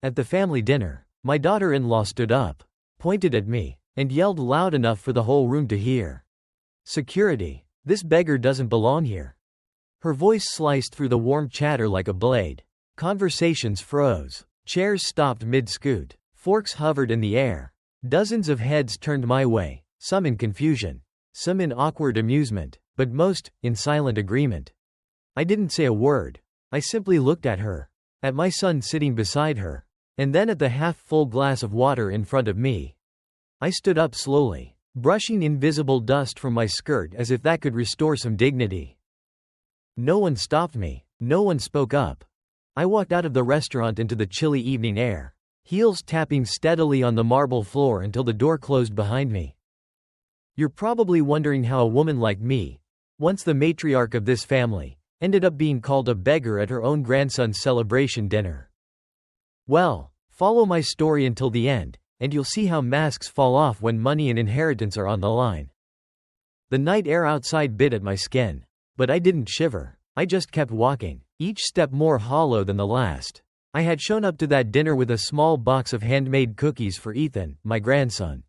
At the family dinner, my daughter-in-law stood up, pointed at me, and yelled loud enough for the whole room to hear. "Security! This beggar doesn't belong here." Her voice sliced through the warm chatter like a blade. Conversations froze. Chairs stopped mid-scoot. Forks hovered in the air. Dozens of heads turned my way, some in confusion, some in awkward amusement, but most in silent agreement. I didn't say a word. I simply looked at her, at my son sitting beside her, and then at the half-full glass of water in front of me. I stood up slowly, brushing invisible dust from my skirt as if that could restore some dignity. No one stopped me. No one spoke up. I walked out of the restaurant into the chilly evening air, heels tapping steadily on the marble floor until the door closed behind me. You're probably wondering how a woman like me, once the matriarch of this family, ended up being called a beggar at her own grandson's celebration dinner. Well, follow my story until the end, and you'll see how masks fall off when money and inheritance are on the line. The night air outside bit at my skin, but I didn't shiver. I just kept walking, each step more hollow than the last. I had shown up to that dinner with a small box of handmade cookies for Ethan, my grandson,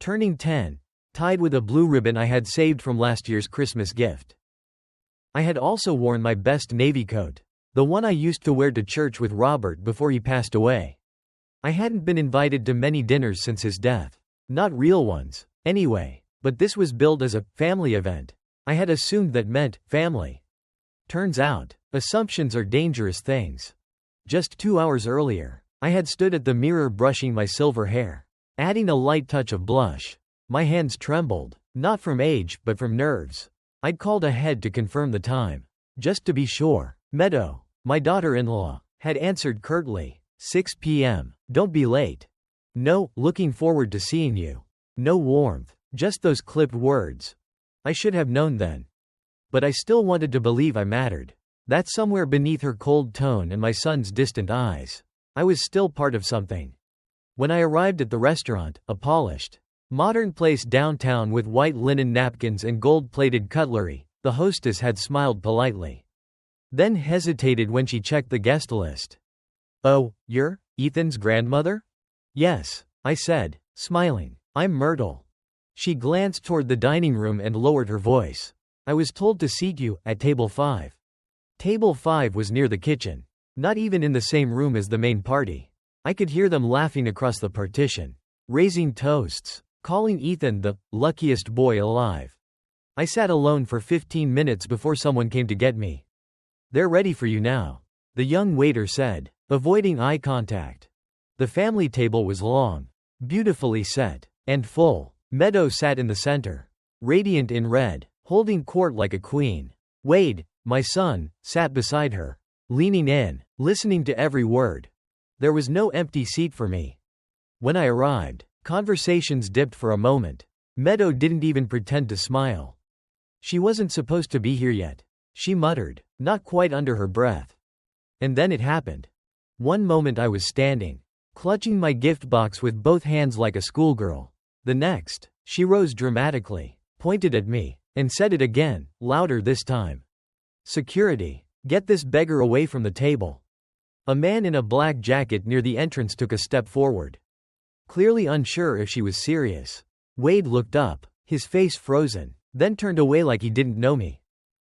turning 10, tied with a blue ribbon I had saved from last year's Christmas gift. I had also worn my best navy coat, the one I used to wear to church with Robert before he passed away. I hadn't been invited to many dinners since his death. Not real ones, anyway, but this was billed as a family event. I had assumed that meant family. Turns out, assumptions are dangerous things. Just 2 hours earlier, I had stood at the mirror brushing my silver hair, adding a light touch of blush. My hands trembled, not from age, but from nerves. I'd called ahead to confirm the time, just to be sure. Meadow, my daughter-in-law, had answered curtly, 6 p.m., don't be late. No, looking forward to seeing you. No warmth, just those clipped words. I should have known then. But I still wanted to believe I mattered. That somewhere beneath her cold tone and my son's distant eyes, I was still part of something. When I arrived at the restaurant, a polished, modern place downtown with white linen napkins and gold-plated cutlery, the hostess had smiled politely, then hesitated when she checked the guest list. "Oh, you're Ethan's grandmother?" "Yes," I said, smiling. "I'm Myrtle." She glanced toward the dining room and lowered her voice. "I was told to seat you at table 5. Table 5 was near the kitchen, not even in the same room as the main party. I could hear them laughing across the partition, raising toasts, calling Ethan the luckiest boy alive. I sat alone for 15 minutes before someone came to get me. "They're ready for you now," the young waiter said, avoiding eye contact. The family table was long, beautifully set, and full. Meadow sat in the center, radiant in red, holding court like a queen. Wade, my son, sat beside her, leaning in, listening to every word. There was no empty seat for me. When I arrived, conversations dipped for a moment. Meadow didn't even pretend to smile. "She wasn't supposed to be here yet," she muttered, not quite under her breath. And then it happened. One moment I was standing, clutching my gift box with both hands like a schoolgirl. The next, she rose dramatically, pointed at me, and said it again, louder this time. "Security, get this beggar away from the table." A man in a black jacket near the entrance took a step forward, clearly unsure if she was serious. Wade looked up, his face frozen, then turned away like he didn't know me.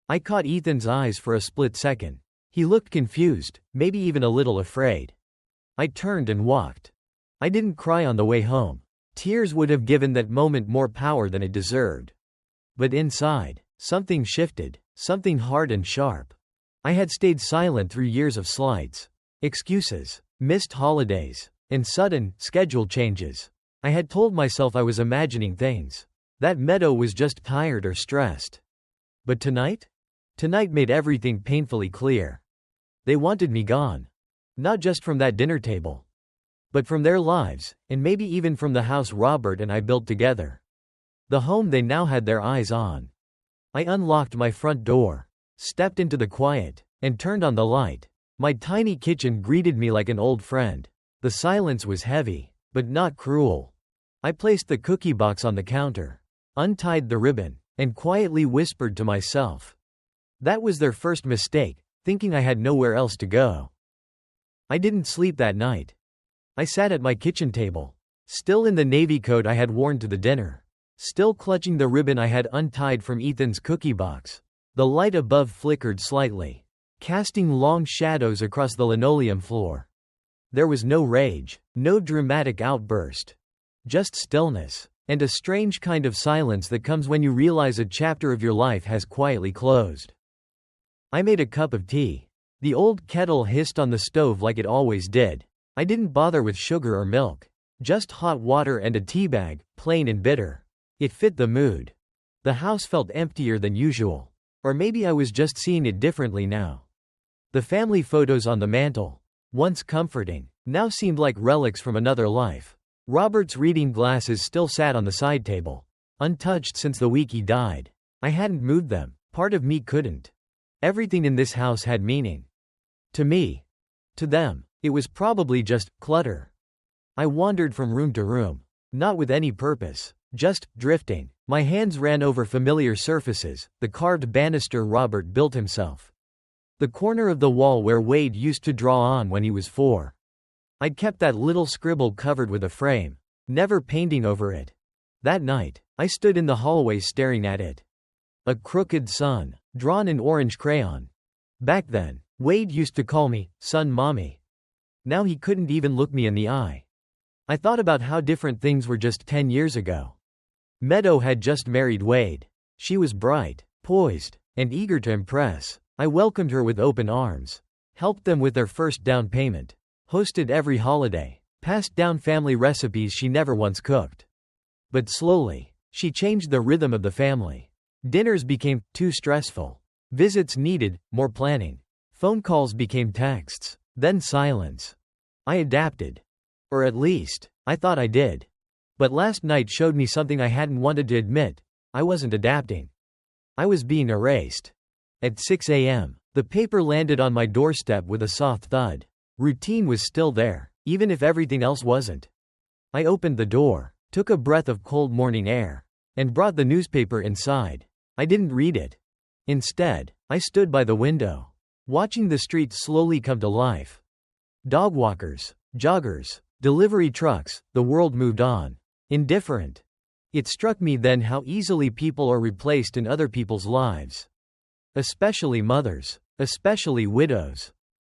I caught Ethan's eyes for a split second. He looked confused, maybe even a little afraid. I turned and walked. I didn't cry on the way home. Tears would have given that moment more power than it deserved. But inside, something shifted, something hard and sharp. I had stayed silent through years of slights, excuses, missed holidays, and sudden, schedule changes. I had told myself I was imagining things, that Meadow was just tired or stressed. But tonight? Tonight made everything painfully clear. They wanted me gone. Not just from that dinner table, but from their lives, and maybe even from the house Robert and I built together. The home they now had their eyes on. I unlocked my front door, stepped into the quiet, and turned on the light. My tiny kitchen greeted me like an old friend. The silence was heavy, but not cruel. I placed the cookie box on the counter, untied the ribbon, and quietly whispered to myself. That was their first mistake, thinking I had nowhere else to go. I didn't sleep that night. I sat at my kitchen table, still in the navy coat I had worn to the dinner, still clutching the ribbon I had untied from Ethan's cookie box. The light above flickered slightly, casting long shadows across the linoleum floor. There was no rage, no dramatic outburst. Just stillness, and a strange kind of silence that comes when you realize a chapter of your life has quietly closed. I made a cup of tea. The old kettle hissed on the stove like it always did. I didn't bother with sugar or milk. Just hot water and a tea bag, plain and bitter. It fit the mood. The house felt emptier than usual. Or maybe I was just seeing it differently now. The family photos on the mantel, once comforting, now seemed like relics from another life. Robert's reading glasses still sat on the side table, untouched since the week he died. I hadn't moved them. Part of me couldn't. Everything in this house had meaning. To me. To them, it was probably just clutter. I wandered from room to room, not with any purpose, just drifting. My hands ran over familiar surfaces, the carved banister Robert built himself. The corner of the wall where Wade used to draw on when he was 4. I'd kept that little scribble covered with a frame, never painting over it. That night, I stood in the hallway staring at it. A crooked sun, drawn in orange crayon. Back then, Wade used to call me, "Son Mommy." Now he couldn't even look me in the eye. I thought about how different things were just 10 years ago. Meadow had just married Wade. She was bright, poised, and eager to impress. I welcomed her with open arms, helped them with their first down payment, hosted every holiday, passed down family recipes she never once cooked. But slowly, she changed the rhythm of the family. Dinners became too stressful. Visits needed more planning. Phone calls became texts, then silence. I adapted. Or at least, I thought I did. But last night showed me something I hadn't wanted to admit. I wasn't adapting. I was being erased. At 6 a.m., the paper landed on my doorstep with a soft thud. Routine was still there, even if everything else wasn't. I opened the door, took a breath of cold morning air, and brought the newspaper inside. I didn't read it. Instead, I stood by the window, watching the street slowly come to life. Dog walkers, joggers, delivery trucks, the world moved on. Indifferent. It struck me then how easily people are replaced in other people's lives. Especially mothers, especially widows.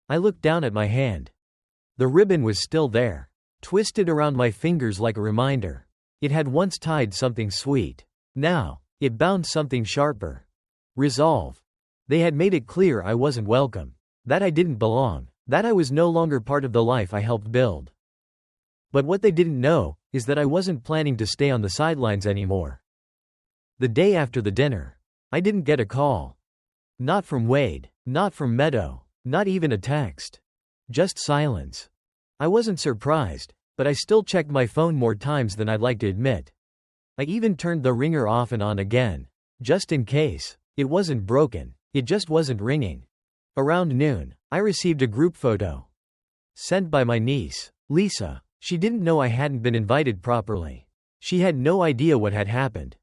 I looked down at my hand. The ribbon was still there, twisted around my fingers like a reminder. It had once tied something sweet. Now, it bound something sharper. Resolve. They had made it clear I wasn't welcome, that I didn't belong, that I was no longer part of the life I helped build. But what they didn't know is that I wasn't planning to stay on the sidelines anymore. The day after the dinner, I didn't get a call. Not from Wade, not from Meadow, not even a text. Just silence. I wasn't surprised, but I still checked my phone more times than I'd like to admit. I even turned the ringer off and on again, just in case. It wasn't broken, it just wasn't ringing. Around noon, I received a group photo. Sent by my niece, Lisa. She didn't know I hadn't been invited properly. She had no idea what had happened.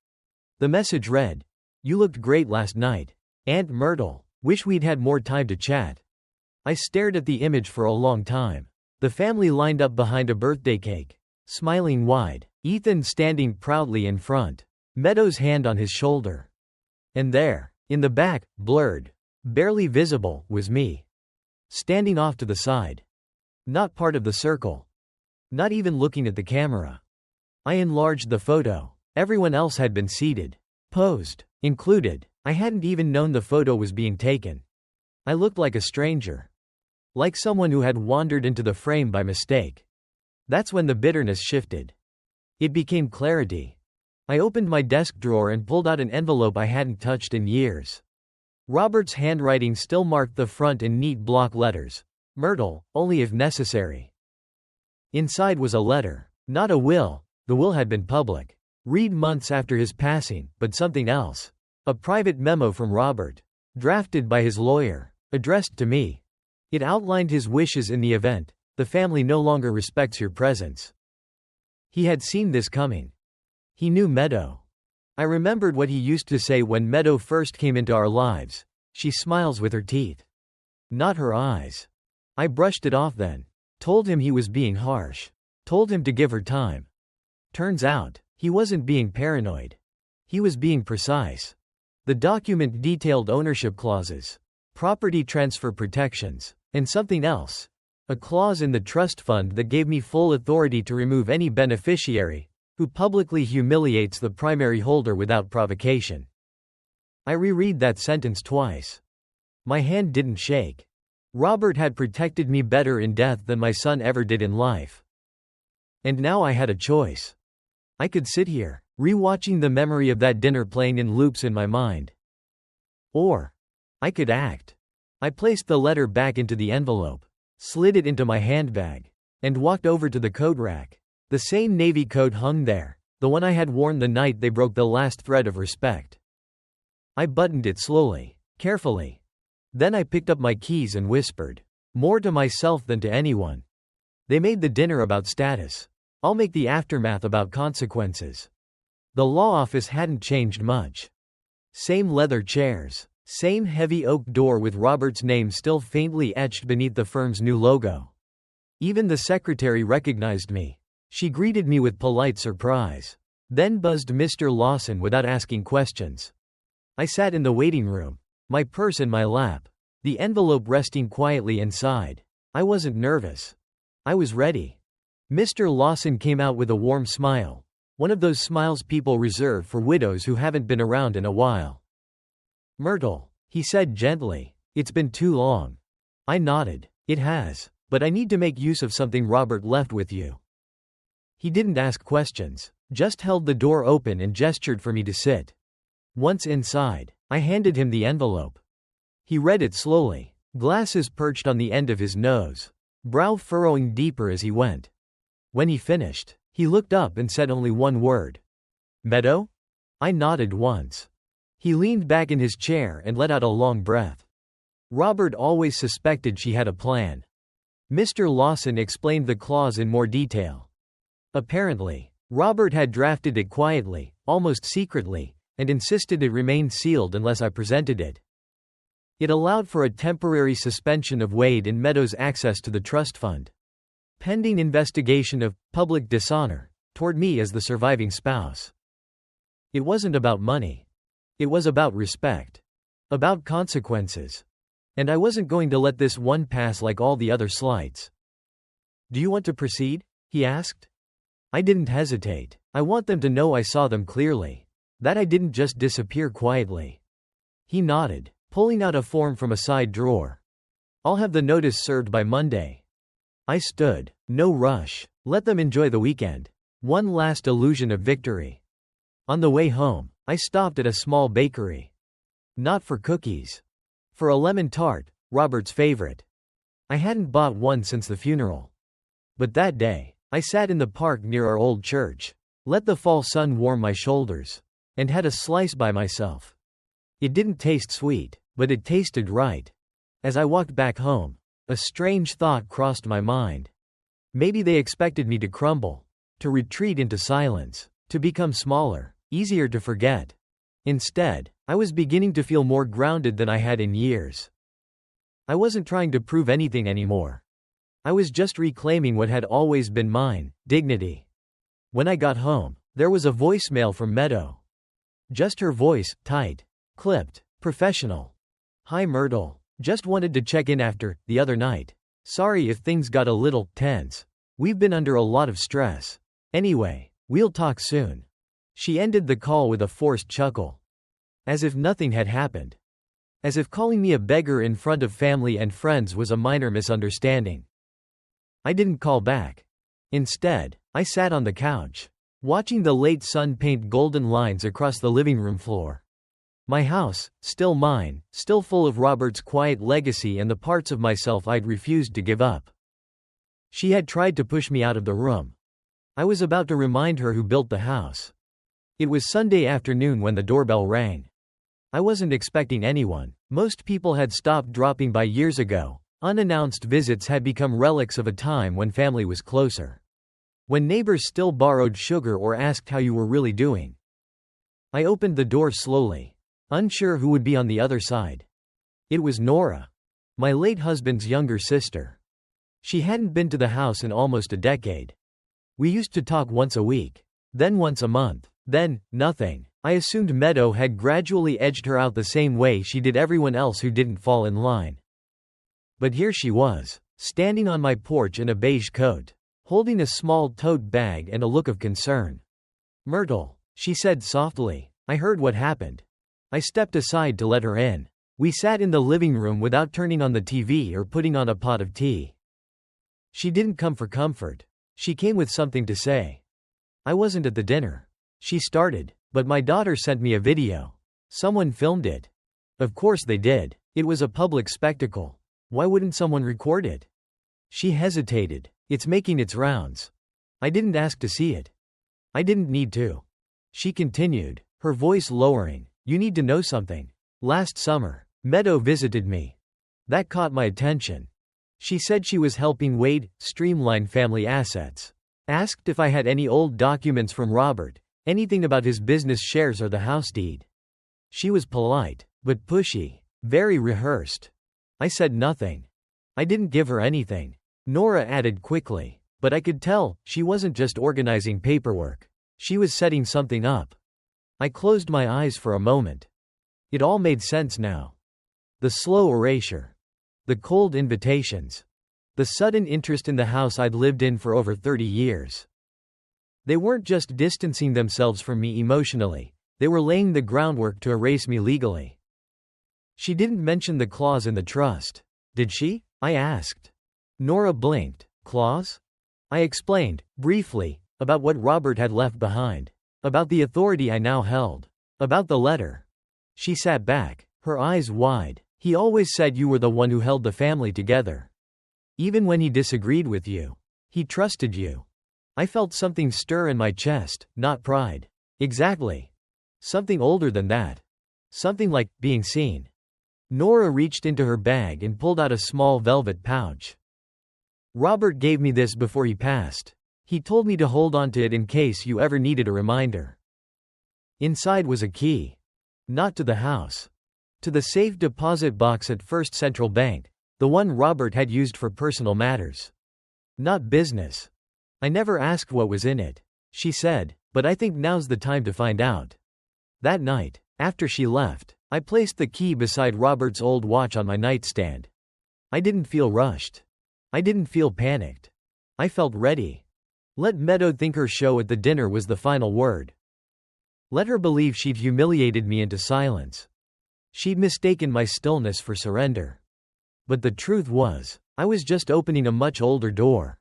The message read, "You looked great last night. Aunt Myrtle, wish we'd had more time to chat." I stared at the image for a long time. The family lined up behind a birthday cake, smiling wide, Ethan standing proudly in front, Meadow's hand on his shoulder. And there, in the back, blurred, barely visible, was me. Standing off to the side. Not part of the circle. Not even looking at the camera. I enlarged the photo. Everyone else had been seated. Posed. Included. I hadn't even known the photo was being taken. I looked like a stranger. Like someone who had wandered into the frame by mistake. That's when the bitterness shifted. It became clarity. I opened my desk drawer and pulled out an envelope I hadn't touched in years. Robert's handwriting still marked the front in neat block letters. Myrtle, only if necessary. Inside was a letter. Not a will. The will had been public. Read months after his passing, but something else. A private memo from Robert. Drafted by his lawyer. Addressed to me. It outlined his wishes in the event the family no longer respects your presence. He had seen this coming. He knew Meadow. I remembered what he used to say when Meadow first came into our lives. She smiles with her teeth. Not her eyes. I brushed it off then. Told him he was being harsh. Told him to give her time. Turns out, he wasn't being paranoid. He was being precise. The document detailed ownership clauses, property transfer protections, and something else. A clause in the trust fund that gave me full authority to remove any beneficiary who publicly humiliates the primary holder without provocation. I reread that sentence twice. My hand didn't shake. Robert had protected me better in death than my son ever did in life. And now I had a choice. I could sit here, rewatching the memory of that dinner playing in loops in my mind. Or I could act. I placed the letter back into the envelope, slid it into my handbag, and walked over to the coat rack. The same navy coat hung there, the one I had worn the night they broke the last thread of respect. I buttoned it slowly, carefully. Then I picked up my keys and whispered, more to myself than to anyone. They made the dinner about status. I'll make the aftermath about consequences. The law office hadn't changed much. Same leather chairs, same heavy oak door with Robert's name still faintly etched beneath the firm's new logo. Even the secretary recognized me. She greeted me with polite surprise. Then buzzed Mr. Lawson without asking questions. I sat in the waiting room, my purse in my lap, the envelope resting quietly inside. I wasn't nervous. I was ready. Mr. Lawson came out with a warm smile, one of those smiles people reserve for widows who haven't been around in a while. Myrtle, he said gently, it's been too long. I nodded. It has, but I need to make use of something Robert left with you. He didn't ask questions, just held the door open and gestured for me to sit. Once inside, I handed him the envelope. He read it slowly, glasses perched on the end of his nose, brow furrowing deeper as he went. When he finished, he looked up and said only one word. Meadow? I nodded once. He leaned back in his chair and let out a long breath. Robert always suspected she had a plan. Mr. Lawson explained the clause in more detail. Apparently, Robert had drafted it quietly, almost secretly, and insisted it remain sealed unless I presented it. It allowed for a temporary suspension of Wade and Meadows' access to the trust fund, pending investigation of public dishonor toward me as the surviving spouse. It wasn't about money. It was about respect. About consequences. And I wasn't going to let this one pass like all the other slights. Do you want to proceed? He asked. I didn't hesitate. I want them to know I saw them clearly. That I didn't just disappear quietly. He nodded, pulling out a form from a side drawer. I'll have the notice served by Monday. I stood. No rush. Let them enjoy the weekend. One last illusion of victory. On the way home, I stopped at a small bakery. Not for cookies. For a lemon tart, Robert's favorite. I hadn't bought one since the funeral. But that day, I sat in the park near our old church, let the fall sun warm my shoulders, and had a slice by myself. It didn't taste sweet, but it tasted right. As I walked back home, a strange thought crossed my mind. Maybe they expected me to crumble, to retreat into silence, to become smaller, easier to forget. Instead, I was beginning to feel more grounded than I had in years. I wasn't trying to prove anything anymore. I was just reclaiming what had always been mine, dignity. When I got home, there was a voicemail from Meadow. Just her voice, tight, clipped, professional. Hi Myrtle, just wanted to check in after the other night. Sorry if things got a little tense. We've been under a lot of stress. Anyway, we'll talk soon. She ended the call with a forced chuckle. As if nothing had happened. As if calling me a beggar in front of family and friends was a minor misunderstanding. I didn't call back. Instead, I sat on the couch, watching the late sun paint golden lines across the living room floor. My house, still mine, still full of Robert's quiet legacy and the parts of myself I'd refused to give up. She had tried to push me out of the room. I was about to remind her who built the house. It was Sunday afternoon when the doorbell rang. I wasn't expecting anyone. Most people had stopped dropping by years ago. Unannounced visits had become relics of a time when family was closer. When neighbors still borrowed sugar or asked how you were really doing. I opened the door slowly, unsure who would be on the other side. It was Nora, my late husband's younger sister. She hadn't been to the house in almost a decade. We used to talk once a week. Then once a month. Then, nothing. I assumed Meadow had gradually edged her out the same way she did everyone else who didn't fall in line. But here she was, standing on my porch in a beige coat, holding a small tote bag and a look of concern. "Myrtle," she said softly, "I heard what happened." I stepped aside to let her in. We sat in the living room without turning on the TV or putting on a pot of tea. She didn't come for comfort. She came with something to say. "I wasn't at the dinner," she started, "but my daughter sent me a video. Someone filmed it." Of course they did. It was a public spectacle. Why wouldn't someone record it? She hesitated. "It's making its rounds. I didn't ask to see it." "I didn't need to," she continued, her voice lowering. "You need to know something. Last summer, Meadow visited me. That caught my attention. She said she was helping Wade streamline family assets. Asked if I had any old documents from Robert, anything about his business shares or the house deed. She was polite, but pushy, very rehearsed. I said nothing. I didn't give her anything." Nora added quickly, "But I could tell, she wasn't just organizing paperwork. She was setting something up." I closed my eyes for a moment. It all made sense now. The slow erasure. The cold invitations. The sudden interest in the house I'd lived in for over 30 years. They weren't just distancing themselves from me emotionally, they were laying the groundwork to erase me legally. "She didn't mention the clause in the trust, did she?" I asked. Nora blinked. "Clause?" I explained, briefly, about what Robert had left behind. About the authority I now held. About the letter. She sat back, her eyes wide. "He always said you were the one who held the family together. Even when he disagreed with you. He trusted you." I felt something stir in my chest, not pride. Exactly. Something older than that. Something like being seen. Nora reached into her bag and pulled out a small velvet pouch. "Robert gave me this before he passed. He told me to hold on to it in case you ever needed a reminder." Inside was a key. Not to the house. To the safe deposit box at First Central Bank, the one Robert had used for personal matters. Not business. "I never asked what was in it," she said, "but I think now's the time to find out." That night, after she left, I placed the key beside Robert's old watch on my nightstand. I didn't feel rushed. I didn't feel panicked. I felt ready. Let Meadow think her show at the dinner was the final word. Let her believe she'd humiliated me into silence. She'd mistaken my stillness for surrender. But the truth was, I was just opening a much older door.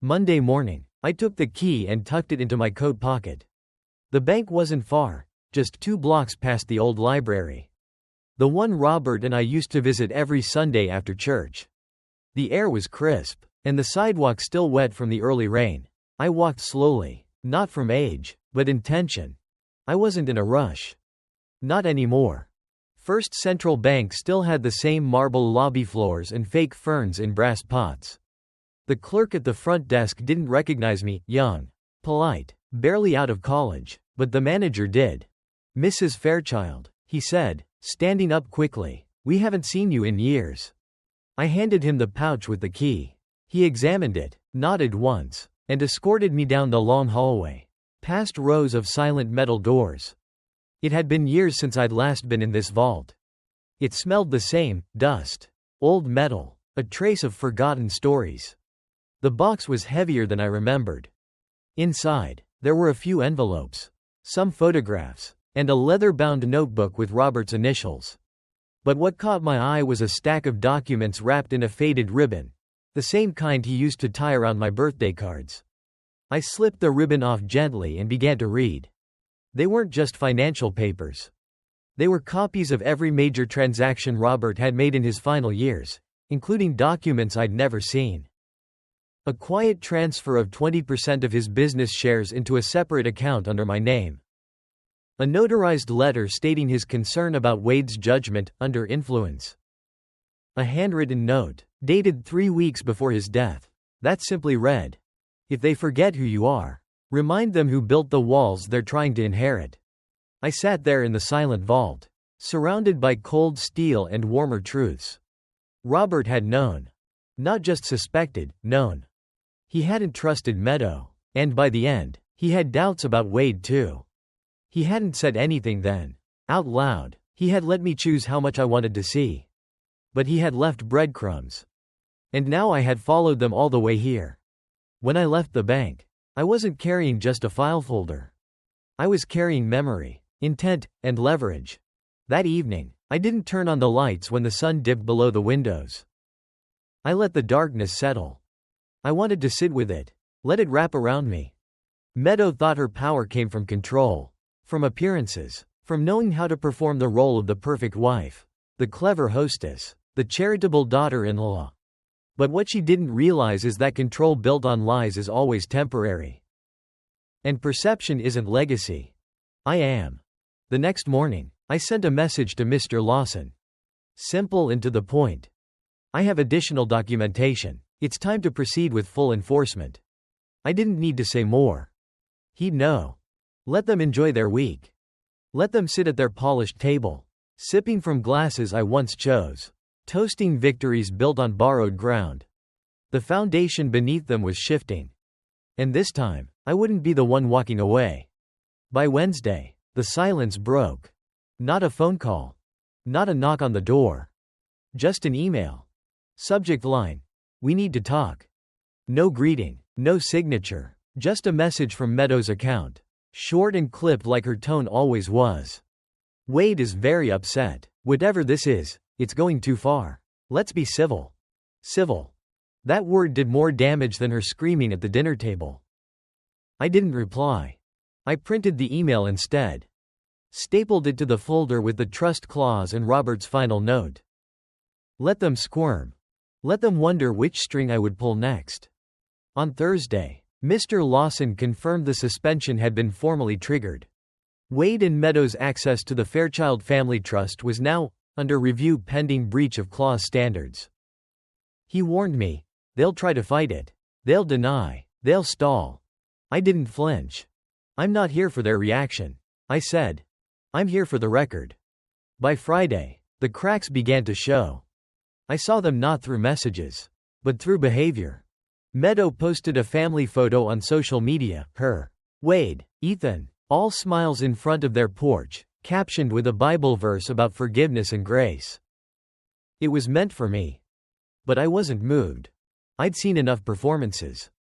Monday morning, I took the key and tucked it into my coat pocket. The bank wasn't far, just 2 blocks past the old library. The one Robert and I used to visit every Sunday after church. The air was crisp, and the sidewalk still wet from the early rain. I walked slowly, not from age, but intention. I wasn't in a rush. Not anymore. First Central Bank still had the same marble lobby floors and fake ferns in brass pots. The clerk at the front desk didn't recognize me, young, polite, barely out of college, but the manager did. "Mrs. Fairchild," he said, standing up quickly, "we haven't seen you in years." I handed him the pouch with the key. He examined it, nodded once, and escorted me down the long hallway, past rows of silent metal doors. It had been years since I'd last been in this vault. It smelled the same, dust, old metal, a trace of forgotten stories. The box was heavier than I remembered. Inside, there were a few envelopes, some photographs, and a leather-bound notebook with Robert's initials. But what caught my eye was a stack of documents wrapped in a faded ribbon, the same kind he used to tie around my birthday cards. I slipped the ribbon off gently and began to read. They weren't just financial papers. They were copies of every major transaction Robert had made in his final years, including documents I'd never seen. A quiet transfer of 20% of his business shares into a separate account under my name. A notarized letter stating his concern about Wade's judgment under influence. A handwritten note, dated 3 weeks before his death, that simply read, "If they forget who you are, remind them who built the walls they're trying to inherit." I sat there in the silent vault, surrounded by cold steel and warmer truths. Robert had known. Not just suspected, known. He hadn't trusted Meadow. And by the end, he had doubts about Wade too. He hadn't said anything then. Out loud, he had let me choose how much I wanted to see. But he had left breadcrumbs. And now I had followed them all the way here. When I left the bank, I wasn't carrying just a file folder. I was carrying memory, intent, and leverage. That evening, I didn't turn on the lights when the sun dipped below the windows. I let the darkness settle. I wanted to sit with it, let it wrap around me. Meadow thought her power came from control, from appearances, from knowing how to perform the role of the perfect wife, the clever hostess, the charitable daughter-in-law. But what she didn't realize is that control built on lies is always temporary. And perception isn't legacy. I am. The next morning, I sent a message to Mr. Lawson. Simple and to the point. I have additional documentation. It's time to proceed with full enforcement. I didn't need to say more. He'd know. Let them enjoy their week. Let them sit at their polished table, sipping from glasses I once chose, toasting victories built on borrowed ground. The foundation beneath them was shifting. And this time, I wouldn't be the one walking away. By Wednesday, the silence broke. Not a phone call. Not a knock on the door. Just an email. Subject line: "We need to talk." No greeting, no signature, just a message from Meadow's account. Short and clipped like her tone always was. "Wade is very upset. Whatever this is, it's going too far. Let's be civil." Civil. That word did more damage than her screaming at the dinner table. I didn't reply. I printed the email instead. Stapled it to the folder with the trust clause and Robert's final note. Let them squirm. Let them wonder which string I would pull next. On Thursday, Mr. Lawson confirmed the suspension had been formally triggered. Wade and Meadow's access to the Fairchild Family Trust was now under review pending breach of clause standards. He warned me, they'll try to fight it. They'll deny. They'll stall. I didn't flinch. I'm not here for their reaction, I said. I'm here for the record. By Friday, the cracks began to show. I saw them not through messages, but through behavior. Meadow posted a family photo on social media, her, Wade, Ethan, all smiles in front of their porch, captioned with a Bible verse about forgiveness and grace. It was meant for me. But I wasn't moved. I'd seen enough performances.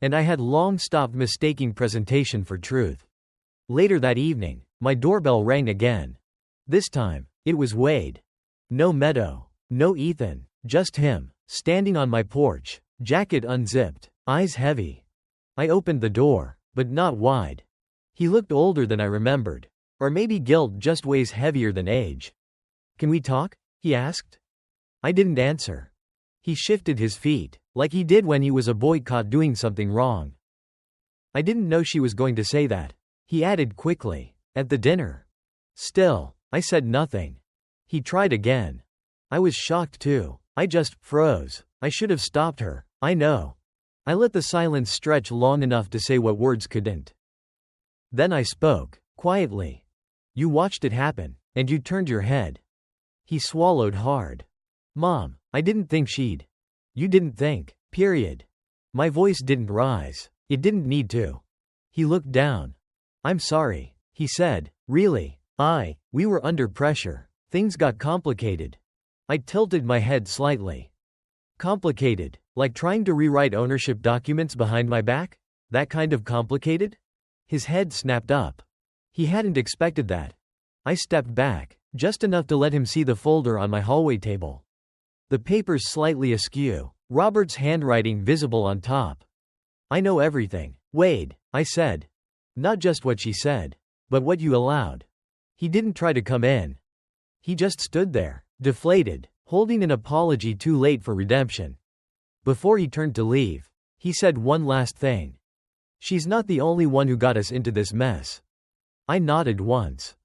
And I had long stopped mistaking presentation for truth. Later that evening, my doorbell rang again. This time, it was Wade. No Meadow. No Ethan. Just him, standing on my porch, jacket unzipped, eyes heavy. I opened the door, but not wide. He looked older than I remembered. Or maybe guilt just weighs heavier than age. "Can we talk?" he asked. I didn't answer. He shifted his feet, like he did when he was a boy caught doing something wrong. I didn't know she was going to say that. He added quickly, "At the dinner." Still, I said nothing. He tried again. I was shocked too. I just froze. I should have stopped her, I know. I let the silence stretch long enough to say what words couldn't. Then I spoke, quietly. "You watched it happen, and you turned your head." He swallowed hard. "Mom, I didn't think she'd." "You didn't think, period." My voice didn't rise. It didn't need to. He looked down. "I'm sorry," he said. "Really. We were under pressure. Things got complicated." I tilted my head slightly. Complicated? Like trying to rewrite ownership documents behind my back? That kind of complicated? His head snapped up. He hadn't expected that. I stepped back, just enough to let him see the folder on my hallway table. The papers slightly askew, Robert's handwriting visible on top. "I know everything, Wade," I said. Not just what she said, but what you allowed. He didn't try to come in. He just stood there, deflated, holding an apology too late for redemption. Before he turned to leave, he said one last thing. "She's not the only one who got us into this mess." I nodded once.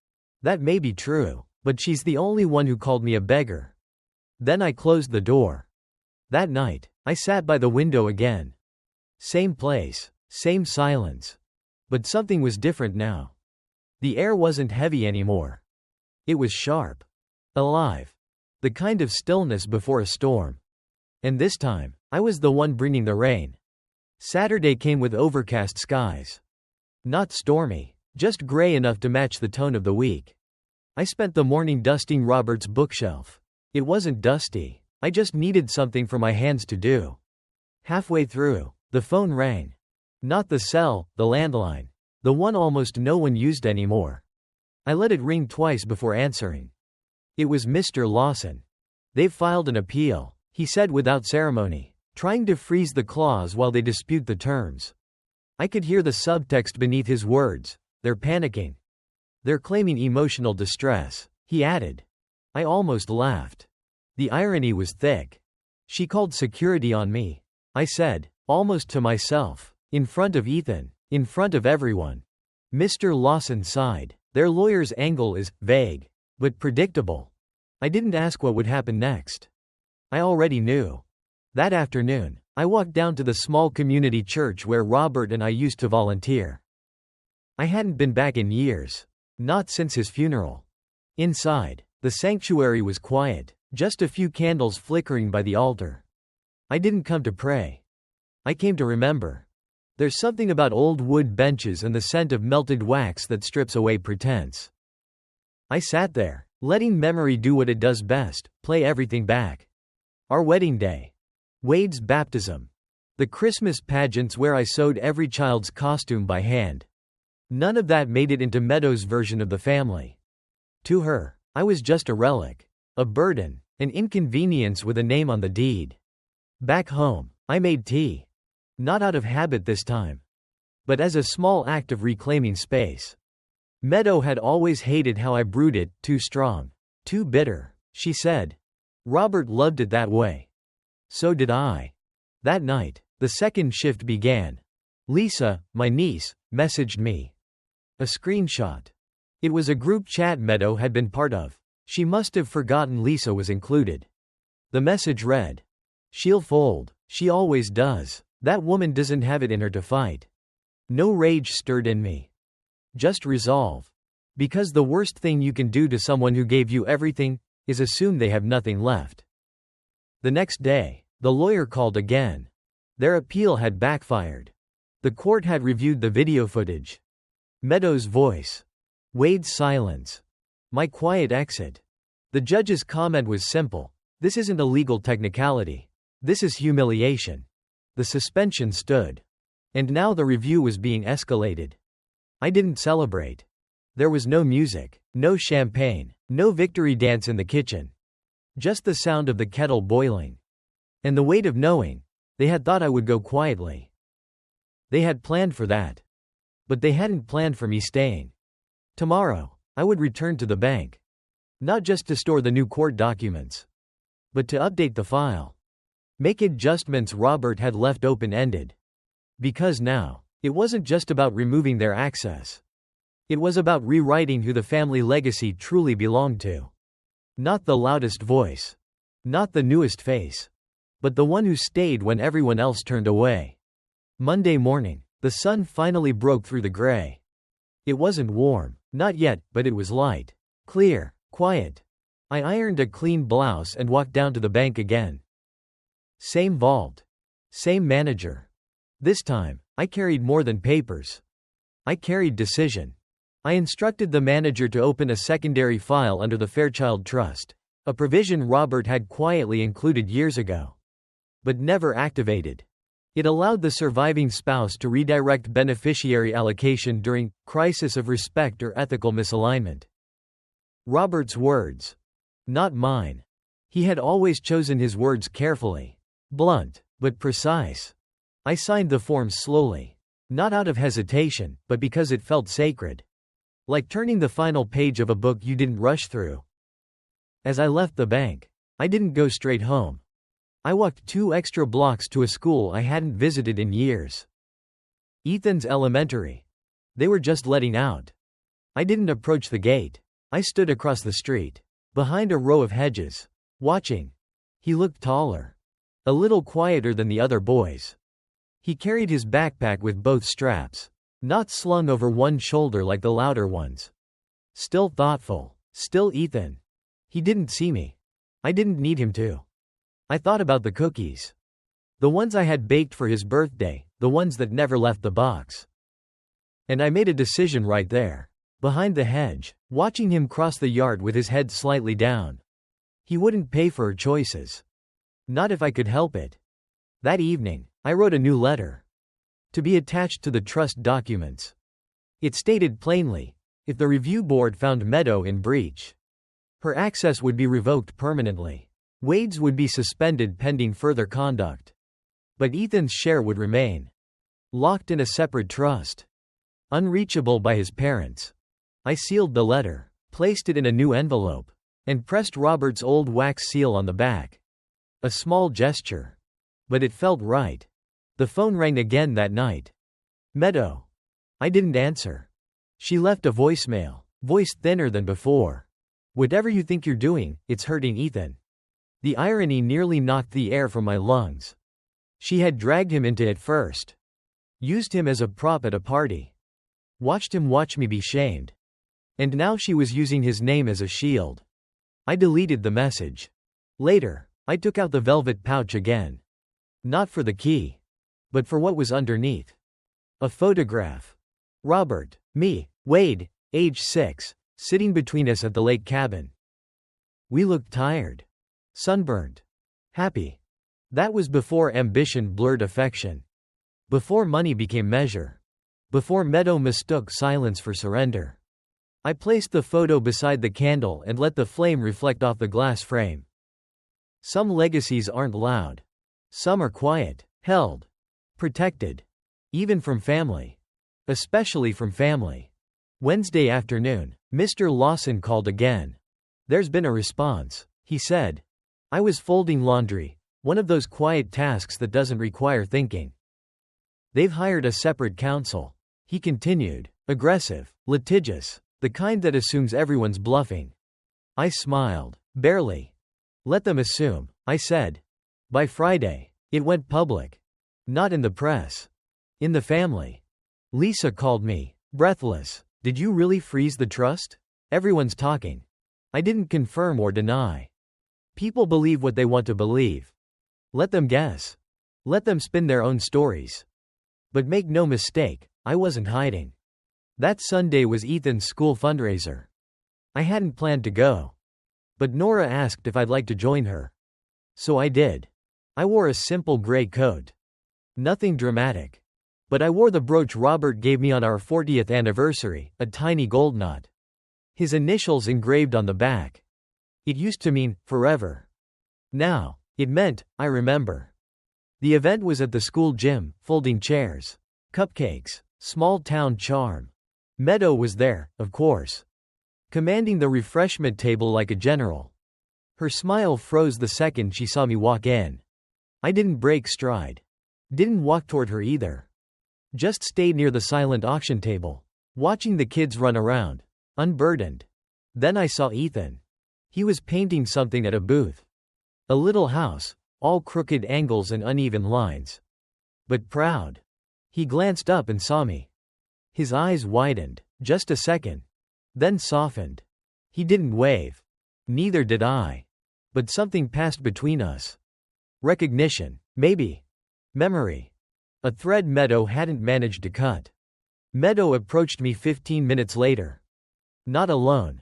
That may be true, but she's the only one who called me a beggar. Then I closed the door. That night, I sat by the window again. Same place, same silence. But something was different now. The air wasn't heavy anymore. It was sharp. Alive. The kind of stillness before a storm. And this time, I was the one bringing the rain. Saturday came with overcast skies. Not stormy, just gray enough to match the tone of the week. I spent the morning dusting Robert's bookshelf. It wasn't dusty, I just needed something for my hands to do. Halfway through, the phone rang. Not the cell, the landline. The one almost no one used anymore. I let it ring twice before answering. It was Mr. Lawson. "They've filed an appeal," he said without ceremony, trying to freeze the clause while they dispute the terms. I could hear the subtext beneath his words. "They're panicking. They're claiming emotional distress," he added. I almost laughed. The irony was thick. "She called security on me," I said, almost to myself. "In front of Ethan. In front of everyone." Mr. Lawson sighed. "Their lawyer's angle is vague, but predictable." I didn't ask what would happen next. I already knew. That afternoon, I walked down to the small community church where Robert and I used to volunteer. I hadn't been back in years. Not since his funeral. Inside, the sanctuary was quiet, just a few candles flickering by the altar. I didn't come to pray. I came to remember. There's something about old wood benches and the scent of melted wax that strips away pretense. I sat there, letting memory do what it does best, play everything back. Our wedding day. Wade's baptism. The Christmas pageants where I sewed every child's costume by hand. None of that made it into Meadows' version of the family. To her, I was just a relic. A burden, an inconvenience with a name on the deed. Back home, I made tea. Not out of habit this time, but as a small act of reclaiming space. Meadow had always hated how I brewed it, too strong. Too bitter, she said. Robert loved it that way. So did I. That night, the second shift began. Lisa, my niece, messaged me. A screenshot. It was a group chat Meadow had been part of. She must have forgotten Lisa was included. The message read, "She'll fold, she always does. That woman doesn't have it in her to fight." No rage stirred in me. Just resolve. Because the worst thing you can do to someone who gave you everything is assume they have nothing left. The next day, the lawyer called again. Their appeal had backfired. The court had reviewed the video footage. Meadows' voice. Wade's silence. My quiet exit. The judge's comment was simple. This isn't a legal technicality. This is humiliation. The suspension stood. And now the review was being escalated. I didn't celebrate. There was no music, no champagne, no victory dance in the kitchen. Just the sound of the kettle boiling. And the weight of knowing, they had thought I would go quietly. They had planned for that. But they hadn't planned for me staying. Tomorrow, I would return to the bank. Not just to store the new court documents, but to update the file. Make adjustments Robert had left open-ended. Because now, it wasn't just about removing their access. It was about rewriting who the family legacy truly belonged to. Not the loudest voice. Not the newest face. But the one who stayed when everyone else turned away. Monday morning, the sun finally broke through the gray. It wasn't warm, not yet, but it was light. Clear, quiet. I ironed a clean blouse and walked down to the bank again. Same vault. Same manager. This time, I carried more than papers. I carried decision. I instructed the manager to open a secondary file under the Fairchild Trust, a provision Robert had quietly included years ago, but never activated. It allowed the surviving spouse to redirect beneficiary allocation during crisis of respect or ethical misalignment. Robert's words. Not mine. He had always chosen his words carefully. Blunt, but precise. I signed the form slowly. Not out of hesitation, but because it felt sacred. Like turning the final page of a book you didn't rush through. As I left the bank, I didn't go straight home. I walked 2 extra blocks to a school I hadn't visited in years. Ethan's elementary. They were just letting out. I didn't approach the gate. I stood across the street, behind a row of hedges, watching. He looked taller. A little quieter than the other boys. He carried his backpack with both straps, not slung over one shoulder like the louder ones. Still thoughtful, still Ethan. He didn't see me. I didn't need him to. I thought about the cookies. The ones I had baked for his birthday, the ones that never left the box. And I made a decision right there. Behind the hedge, watching him cross the yard with his head slightly down. He wouldn't pay for her choices. Not if I could help it. That evening, I wrote a new letter. To be attached to the trust documents. It stated plainly, if the review board found Meadow in breach, her access would be revoked permanently. Wade's would be suspended pending further conduct. But Ethan's share would remain. Locked in a separate trust. Unreachable by his parents. I sealed the letter, placed it in a new envelope, and pressed Robert's old wax seal on the back. A small gesture. But it felt right. The phone rang again that night. Meadow. I didn't answer. She left a voicemail, voice thinner than before. Whatever you think you're doing, it's hurting Ethan. The irony nearly knocked the air from my lungs. She had dragged him into it first. Used him as a prop at a party. Watched him watch me be shamed. And now she was using his name as a shield. I deleted the message. Later, I took out the velvet pouch again. Not for the key. But for what was underneath. A photograph. Robert, me, Wade, age 6, sitting between us at the lake cabin. We looked tired. Sunburned. Happy. That was before ambition blurred affection. Before money became measure. Before Meadow mistook silence for surrender. I placed the photo beside the candle and let the flame reflect off the glass frame. Some legacies aren't loud. Some are quiet, held, protected. Even from family. Especially from family. Wednesday afternoon, Mr. Lawson called again. There's been a response, he said. I was folding laundry, one of those quiet tasks that doesn't require thinking. They've hired a separate counsel, he continued, aggressive, litigious, the kind that assumes everyone's bluffing. I smiled, barely. Let them assume, I said. By Friday, it went public. Not in the press. In the family. Lisa called me, breathless. Did you really freeze the trust? Everyone's talking. I didn't confirm or deny. People believe what they want to believe. Let them guess. Let them spin their own stories. But make no mistake, I wasn't hiding. That Sunday was Ethan's school fundraiser. I hadn't planned to go. But Nora asked if I'd like to join her. So I did. I wore a simple gray coat. Nothing dramatic. But I wore the brooch Robert gave me on our 40th anniversary, a tiny gold knot. His initials engraved on the back. It used to mean, forever. Now, it meant, I remember. The event was at the school gym, folding chairs. Cupcakes. Small town charm. Meadow was there, of course. Commanding the refreshment table like a general. Her smile froze the second she saw me walk in. I didn't break stride. Didn't walk toward her either. Just stayed near the silent auction table, watching the kids run around, unburdened. Then I saw Ethan. He was painting something at a booth. A little house, all crooked angles and uneven lines. But proud. He glanced up and saw me. His eyes widened, just a second. Then softened. He didn't wave. Neither did I. But something passed between us. Recognition, maybe. Memory. A thread Meadow hadn't managed to cut. Meadow approached me 15 minutes later. Not alone.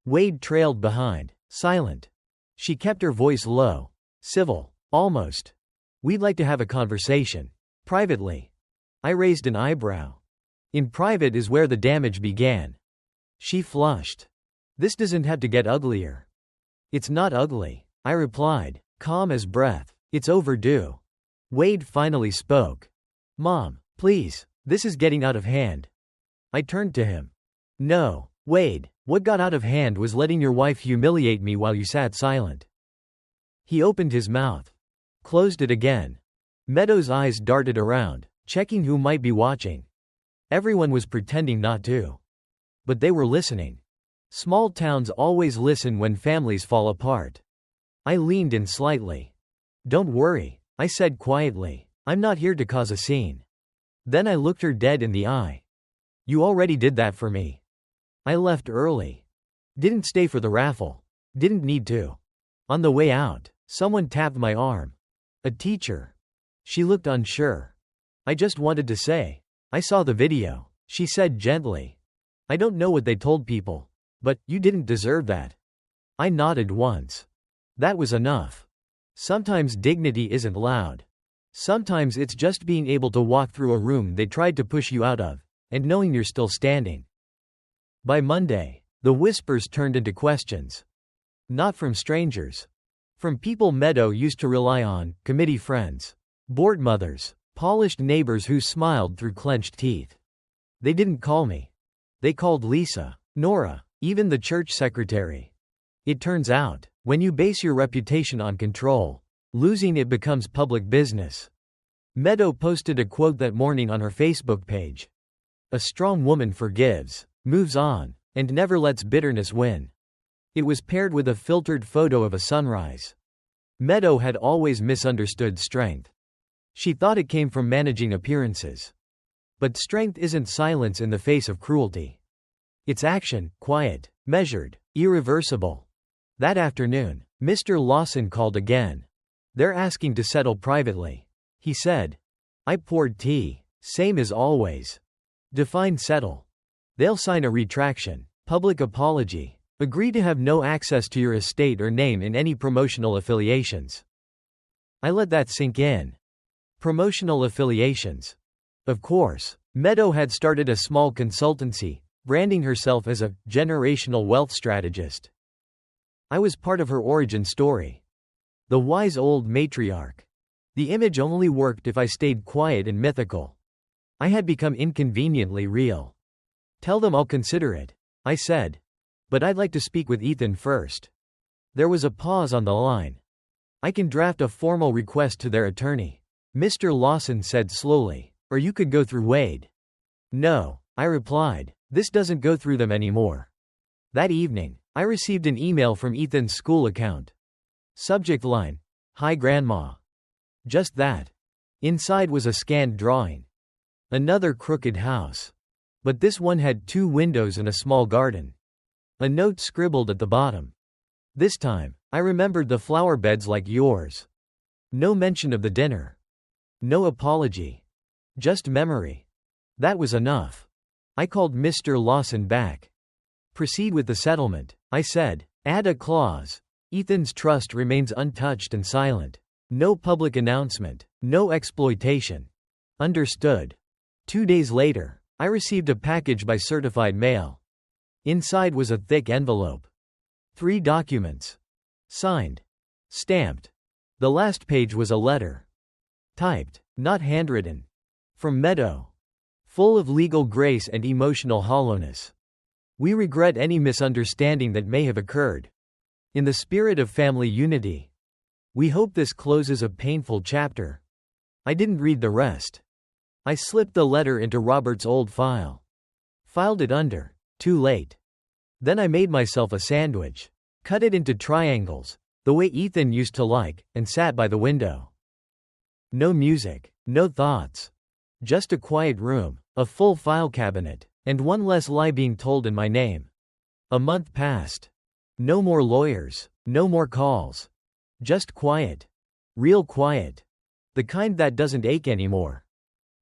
Wade trailed behind, silent. She kept her voice low. Civil, almost. We'd like to have a conversation. Privately. I raised an eyebrow. In private is where the damage began. She flushed. This doesn't have to get uglier. It's not ugly, I replied, calm as breath. It's overdue. Wade finally spoke. Mom, please, this is getting out of hand. I turned to him. No, Wade, what got out of hand was letting your wife humiliate me while you sat silent. He opened his mouth. Closed it again. Meadow's eyes darted around, checking who might be watching. Everyone was pretending not to. But they were listening. Small towns always listen when families fall apart. I leaned in slightly. Don't worry, I said quietly. I'm not here to cause a scene. Then I looked her dead in the eye. You already did that for me. I left early. Didn't stay for the raffle. Didn't need to. On the way out, someone tapped my arm. A teacher. She looked unsure. I just wanted to say, I saw the video, she said gently. I don't know what they told people, but you didn't deserve that. I nodded once. That was enough. Sometimes dignity isn't loud. Sometimes it's just being able to walk through a room they tried to push you out of, and knowing you're still standing. By Monday, the whispers turned into questions. Not from strangers. From people Meadow used to rely on, committee friends, board mothers, polished neighbors who smiled through clenched teeth. They didn't call me. They called Lisa, Nora, even the church secretary. It turns out, when you base your reputation on control, losing it becomes public business. Meadow posted a quote that morning on her Facebook page. A strong woman forgives, moves on, and never lets bitterness win. It was paired with a filtered photo of a sunrise. Meadow had always misunderstood strength. She thought it came from managing appearances. But strength isn't silence in the face of cruelty. It's action, quiet, measured, irreversible. That afternoon, Mr. Lawson called again. They're asking to settle privately, he said. I poured tea. Same as always. Define settle. They'll sign a retraction, public apology, agree to have no access to your estate or name in any promotional affiliations. I let that sink in. Promotional affiliations. Of course, Meadow had started a small consultancy, branding herself as a generational wealth strategist. I was part of her origin story. The wise old matriarch. The image only worked if I stayed quiet and mythical. I had become inconveniently real. Tell them I'll consider it, I said. But I'd like to speak with Ethan first. There was a pause on the line. I can draft a formal request to their attorney, Mr. Lawson said slowly, or you could go through Wade. No, I replied, this doesn't go through them anymore. That evening, I received an email from Ethan's school account. Subject line, Hi Grandma. Just that. Inside was a scanned drawing. Another crooked house. But this one had 2 windows and a small garden. A note scribbled at the bottom. This time, I remembered the flower beds like yours. No mention of the dinner. No apology. Just memory. That was enough. I called Mr. Lawson back. Proceed with the settlement, I said. Add a clause. Ethan's trust remains untouched and silent. No public announcement. No exploitation. Understood. 2 days later, I received a package by certified mail. Inside was a thick envelope. 3 documents. Signed. Stamped. The last page was a letter. Typed, not handwritten. From Meadow. Full of legal grace and emotional hollowness. We regret any misunderstanding that may have occurred. In the spirit of family unity. We hope this closes a painful chapter. I didn't read the rest. I slipped the letter into Robert's old file. Filed it under. Too late. Then I made myself a sandwich. Cut it into triangles, the way Ethan used to like, and sat by the window. No music. No thoughts. Just a quiet room, a full file cabinet, and one less lie being told in my name. A month passed. No more lawyers. No more calls. Just quiet. Real quiet. The kind that doesn't ache anymore.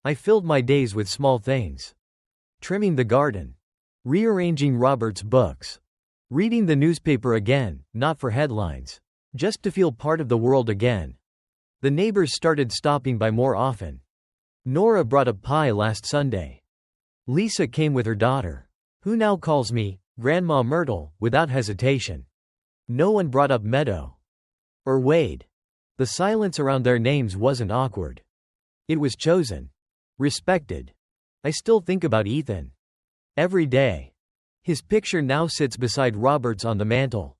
I filled my days with small things. Trimming the garden. Rearranging Robert's books. Reading the newspaper again, not for headlines. Just to feel part of the world again. The neighbors started stopping by more often. Nora brought a pie last Sunday. Lisa came with her daughter, who now calls me Grandma Myrtle, without hesitation. No one brought up Meadow. Or Wade. The silence around their names wasn't awkward. It was chosen. Respected. I still think about Ethan. Every day. His picture now sits beside Robert's on the mantel.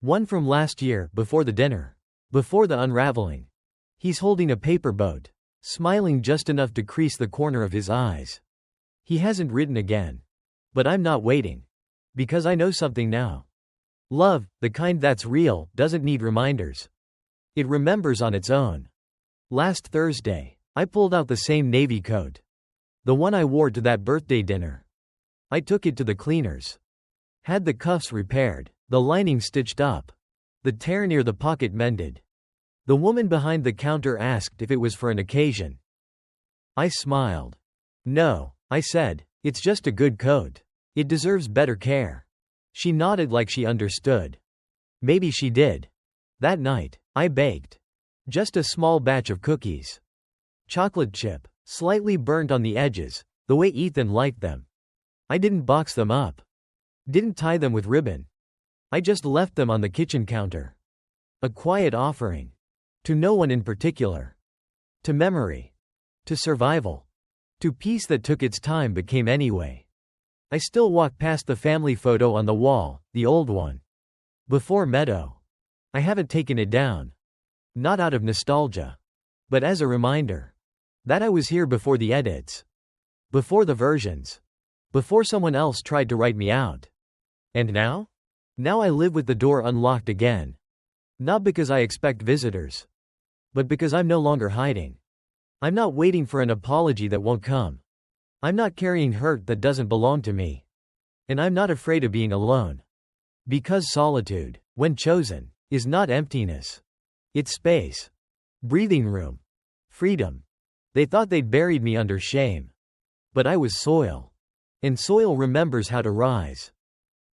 One from last year, before the dinner. Before the unraveling. He's holding a paper boat, smiling just enough to crease the corner of his eyes. He hasn't written again. But I'm not waiting. Because I know something now. Love, the kind that's real, doesn't need reminders. It remembers on its own. Last Thursday, I pulled out the same navy coat. The one I wore to that birthday dinner. I took it to the cleaners. Had the cuffs repaired, the lining stitched up. The tear near the pocket mended. The woman behind the counter asked if it was for an occasion. I smiled. No, I said, it's just a good coat. It deserves better care. She nodded like she understood. Maybe she did. That night, I baked. Just a small batch of cookies. Chocolate chip, slightly burnt on the edges, the way Ethan liked them. I didn't box them up. Didn't tie them with ribbon. I just left them on the kitchen counter. A quiet offering. To no one in particular. To memory. To survival. To peace that took its time but came anyway. I still walk past the family photo on the wall, the old one. Before Meadow. I haven't taken it down. Not out of nostalgia. But as a reminder. That I was here before the edits. Before the versions. Before someone else tried to write me out. And now? Now I live with the door unlocked again. Not because I expect visitors. But because I'm no longer hiding. I'm not waiting for an apology that won't come. I'm not carrying hurt that doesn't belong to me. And I'm not afraid of being alone. Because solitude, when chosen, is not emptiness. It's space. Breathing room. Freedom. They thought they'd buried me under shame. But I was soil. And soil remembers how to rise.